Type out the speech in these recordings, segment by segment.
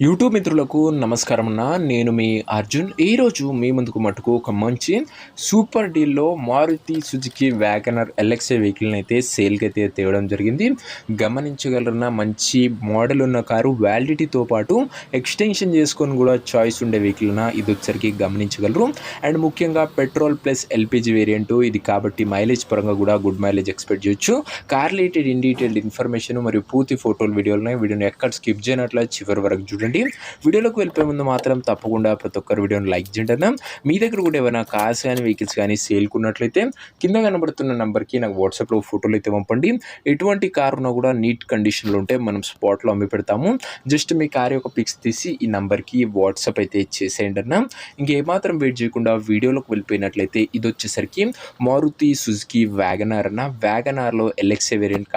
YouTube మిత్రులకు నమస్కారం అన్న. నేను మీ అర్జున్. ఈరోజు మీ ముందుకు మటుకు ఒక మంచి సూపర్ డీల్‌లో మారుతి సుజుకి వ్యాగనర్ ఎల్ఎక్స్ఐ వెహికల్‌ని అయితే సేల్‌కి అయితే తేవడం జరిగింది. గమనించగలరన్న మంచి మోడల్ ఉన్న కారు, వ్యాలిడిటీతో పాటు ఎక్స్‌టెన్షన్ చేసుకొని కూడా చాయిస్ ఉండే వెహికల్ అన్న. ఇది వచ్చేసరికి గమనించగలరు. అండ్ ముఖ్యంగా పెట్రోల్ ప్లస్ ఎల్‌పీజీ వేరియంట్ ఇది కాబట్టి మైలేజ్ పరంగా కూడా గుడ్ మైలేజ్ ఎక్స్‌పెక్ట్ చేయొచ్చు. Car related in detailed information మరియు పూర్తి ఫోటోలు, వీడియోలున్నాయి. వీడియోని ఎక్కడ స్కిప్ చేయనట్ల చివరి వరకు చూడండి. వీడియోలోకి వెళ్ళిపోయే ముందు మాత్రం తప్పకుండా ప్రతి ఒక్కరు వీడియోని లైక్ చేయండి అన్న. మీ దగ్గర కూడా ఏమైనా కార్స్ కానీ వెహికల్స్ కానీ సేల్కున్నట్లయితే కింద కనబడుతున్న నెంబర్కి నాకు వాట్సాప్లో ఫోటోలు అయితే పంపండి. ఎటువంటి కార్ ఉన్నా కూడా నీట్ కండిషన్లో ఉంటే మనం స్పాట్లో అమ్మి పెడతాము. జస్ట్ మీ కార్ యొక్క పిక్స్ తీసి ఈ నెంబర్కి వాట్సాప్ అయితే చేసేయండి అన్న. ఇంకేమాత్రం వెయిట్ చేయకుండా వీడియోలోకి వెళ్ళిపోయినట్లయితే ఇది వచ్చేసరికి మారుతి సుజుకి వ్యాగనార్ అన్న. వ్యాగనార్లో ఎల్ఎక్స్ఐ వేరియంట్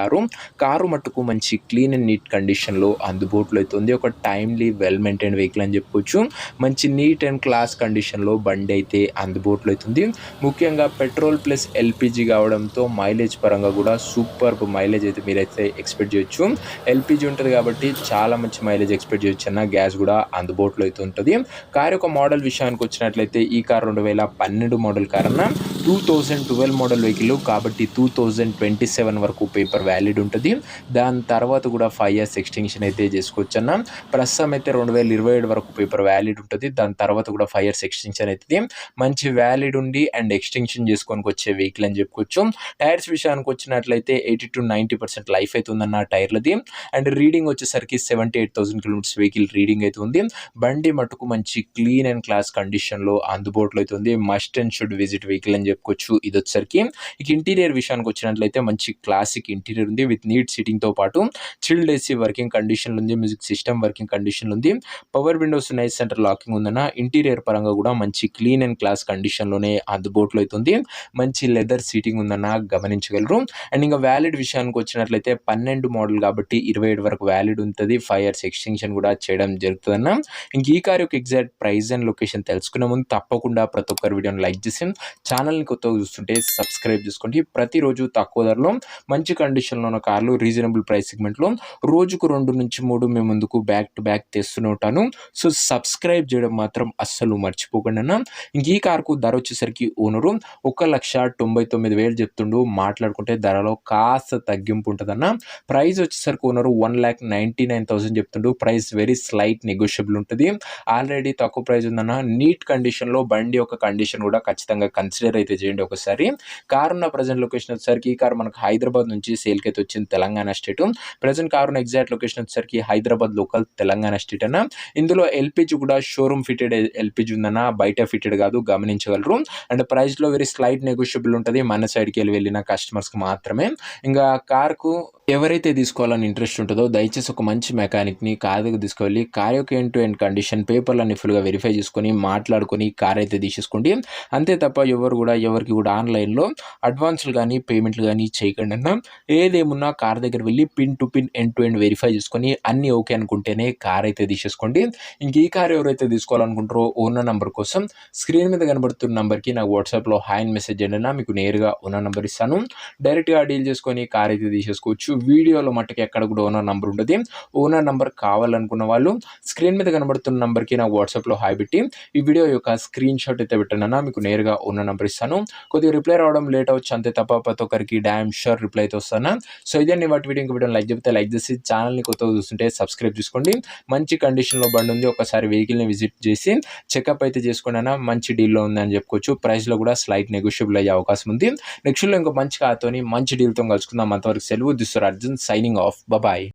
కారు మట్టుకు మంచి క్లీన్ అండ్ నీట్ కండిషన్లో అందుబాటులో అయితే ఉంది. ఒక టైమ్లీ వెల్ మెయింటైన్ వెహికల్ అని చెప్పుకోవచ్చు. మంచి నీట్ అండ్ క్లాస్ కండిషన్లో బండి అయితే అందుబాటులో అవుతుంది. ముఖ్యంగా పెట్రోల్ ప్లస్ ఎల్పిజి కావడంతో మైలేజ్ పరంగా కూడా సూపర్ మైలేజ్ అయితే మీరైతే ఎక్స్పెక్ట్ చేయొచ్చు. ఎల్పిజి ఉంటుంది కాబట్టి చాలా మంచి మైలేజ్ ఎక్స్పెక్ట్ చేయొచ్చు అన్న. గ్యాస్ కూడా అందుబాటులో అయితే ఉంటుంది. కార్ యొక్క మోడల్ విషయానికి వచ్చినట్లయితే ఈ కార్ 2012 మోడల్ కార్ అన్న. 2012 మోడల్ వెహికల్ కాబట్టి 2027 వరకు పేపర్ వ్యాలిడ్ ఉంటుంది. దాని తర్వాత కూడా 5 years ఎక్స్టెన్షన్ అయితే చేసుకోవచ్చు అన్న. ప్రస్తుతం అయితే 2027 వరకు పేపర్ వ్యాలిడ్ ఉంటుంది. దాని తర్వాత కూడా 5 years ఎక్స్టెన్షన్ అవుతుంది. మంచి వ్యాలిడ్ ఉండి అండ్ ఎక్స్టెన్షన్ చేసుకొని వచ్చే వెహికల్ అని చెప్పుకోవచ్చు. టైర్స్ విషయానికి వచ్చినట్లయితే 80 to 90% లైఫ్ అయితే ఉందన్న టైర్లది. అండ్ రీడింగ్ వచ్చేసరికి 78,000 కిలోమీటర్స్ వెహికల్ రీడింగ్ అయితే ఉంది. బండి మటుకు మంచి క్లీన్ అండ్ క్లాస్ కండిషన్లో అందుబాటులో అయితే ఉంది. Must and should visit vehicle అని చెప్పుకోవచ్చు. ఇది వచ్చేసరికి ఇక ఇంటీరియర్ విషయానికి వచ్చినట్లయితే మంచి క్లాసిక్ ఇంటీరియర్ ఉంది. విత్ నీట్ సీటింగ్తో పాటు చిల్డ్ ఏసీ వర్కింగ్ కండిషన్లో ఉంది. మ్యూజిక్ సిస్టమ్ వర్కింగ్ కండిషన్ ఉంది. Power Windows night centre locking ఉందన్న. ఇంటీరియర్ పరంగా కూడా మంచి క్లీన్ అండ్ క్లాస్ కండిషన్లోనే అందుబాటులో అవుతుంది. మంచి లెదర్ సీటింగ్ ఉందన్న గమనించగలరు. అండ్ ఇంకా వ్యాలిడ్ విషయానికి వచ్చినట్లయితే 12 మోడల్ కాబట్టి 27 వరకు వ్యాలిడ్ ఉంటుంది. 5 years ఎక్స్టెన్షన్ కూడా చేయడం జరుగుతుందన్న. ఇంక ఈ కార్ యొక్క ఎగ్జాక్ట్ ప్రైస్ అండ్ లొకేషన్ తెలుసుకునే ముందు తప్పకుండా ప్రతి ఒక్కరు వీడియోని లైక్ చేసి ఛానల్ని కొత్తగా చూస్తుంటే సబ్స్క్రైబ్ చేసుకోండి. ప్రతిరోజు తక్కువ ధరలో మంచి కండిషన్లో ఉన్న కార్లు రీజనబుల్ ప్రైస్ సెగ్మెంట్లో రోజుకు 2 నుంచి 3 మేము ముందుకు బ్యాక్ టు బ్యాక్ తెస్తూనే ఉంటాను. సో సబ్స్క్రైబ్ చేయడం మాత్రం అస్సలు మర్చిపోకండి అన్న. ఇంక ఈ కార్కు ధర వచ్చేసరికి ఓనరు 1,99,000 చెప్తుండు. మాట్లాడుకుంటే ధరలో కాస్త తగ్గింపు ఉంటుందన్న. ప్రైస్ వచ్చేసరికి ఓనరు 1,99,000 చెప్తుండు. ప్రైస్ వెరీ స్లైట్ నెగోషియబుల్ ఉంటుంది. ఆల్రెడీ తక్కువ ప్రైస్ ఉందన్న. నీట్ కండిషన్లో బండి యొక్క కండిషన్ కూడా ఖచ్చితంగా కన్సిడర్ అయితే చేయండి ఒకసారి. కార్ ఉన్న ప్రజెంట్ లొకేషన్ వచ్చేసరికి ఈ కార్ మనకు హైదరాబాద్ నుంచి సేల్కి అయితే వచ్చింది, తెలంగాణ స్టేట్. ప్రజెంట్ కార్ ఉన్న ఎగ్జాక్ట్ లొకేషన్ వచ్చేసరికి హైదరాబాద్ లోకల్, తెలంగాణ స్టేట్ అన్న. ఇందులో ఎల్పిజి కూడా షోరూమ్ ఫిటెడ్ ఎల్పిజి ఉందన్న, బయట ఫిటెడ్ కాదు, గమనించగలరు. అండ్ ప్రైస్లో వెరీ స్లైట్ నెగోషియబుల్ ఉంటుంది. మన సైడ్కి వెళ్ళిన కస్టమర్స్కి మాత్రమే. ఇంకా కార్కు ఎవరైతే తీసుకోవాలని ఇంట్రెస్ట్ ఉంటుందో దయచేసి ఒక మంచి మెకానిక్ని కార్ దగ్గర తీసుకువెళ్ళి కార్ యొక్క ఎండ్ టు ఎండ్ కండిషన్ పేపర్లన్నీ ఫుల్గా వెరిఫై చేసుకొని మాట్లాడుకొని కార్ అయితే తీసేసుకోండి. అంతే తప్ప ఎవరికి కూడా ఆన్లైన్లో అడ్వాన్స్లు కానీ పేమెంట్లు కానీ చేయకండి అన్న. ఏదేమున్నా కార్ దగ్గర వెళ్ళి pin to pin end to end verify చేసుకొని అన్నీ ఓకే అనుకుంటేనే కార్ అయితే తీసేసుకోండి. ఇంక ఈ కార్ ఎవరైతే తీసుకోవాలనుకుంటారో ఓనర్ నెంబర్ కోసం స్క్రీన్ మీద కనబడుతున్న నెంబర్కి నాకు వాట్సాప్లో హాయ్ అని మెసేజ్ చేయండి అన్న. మీకు నేరుగా ఓనర్ నెంబర్ ఇస్తాను. డైరెక్ట్గా డీల్ చేసుకొని కార్ అయితే తీసేసుకోవచ్చు. వీడియోలో మట్టుకు ఎక్కడ కూడా ఓనర్ నెంబర్ ఉంటుంది. ఓనర్ నెంబర్ కావాలనుకున్న వాళ్ళు స్క్రీన్ మీద కనబడుతున్న నెంబర్కి నాకు వాట్సాప్లో హాయ్ పెట్టి ఈ వీడియో యొక్క స్క్రీన్ షాట్ అయితే పెట్టండి. మీకు నేరుగా ఓనర్ నెంబర్ ఇస్తాను. కొద్దిగా రిప్లై రావడం లేట్ అవచ్చు, అంతే తప్ప ప్రతి ఒక్కరికి డామ్ షూర్ రిప్లై అయితే వస్తాను. సో ఇదే వాటి వీడియో వీడియో లైక్ చెప్తే లైక్ చేసి ఛానల్ని కొత్తగా చూస్తుంటే సబ్స్క్రైబ్ చేసుకోండి. మంచి కండిషన్లో బండి ఉంది. ఒకసారి వెహికల్ని విజిట్ చేసి చెకప్ అయితే చేసుకోండి అన్న. మంచి డీల్లో ఉందని చెప్పుకోవచ్చు. ప్రైస్లో కూడా స్లైట్ నెగోషియబుల్ అయ్యే అవకాశం ఉంది. నెక్స్ట్లో ఇంకో మంచి కార్తోని మంచి డీల్తో కలుసుకుందాం. అంతవరకు సెలవు. This Arjun signing off. Bye.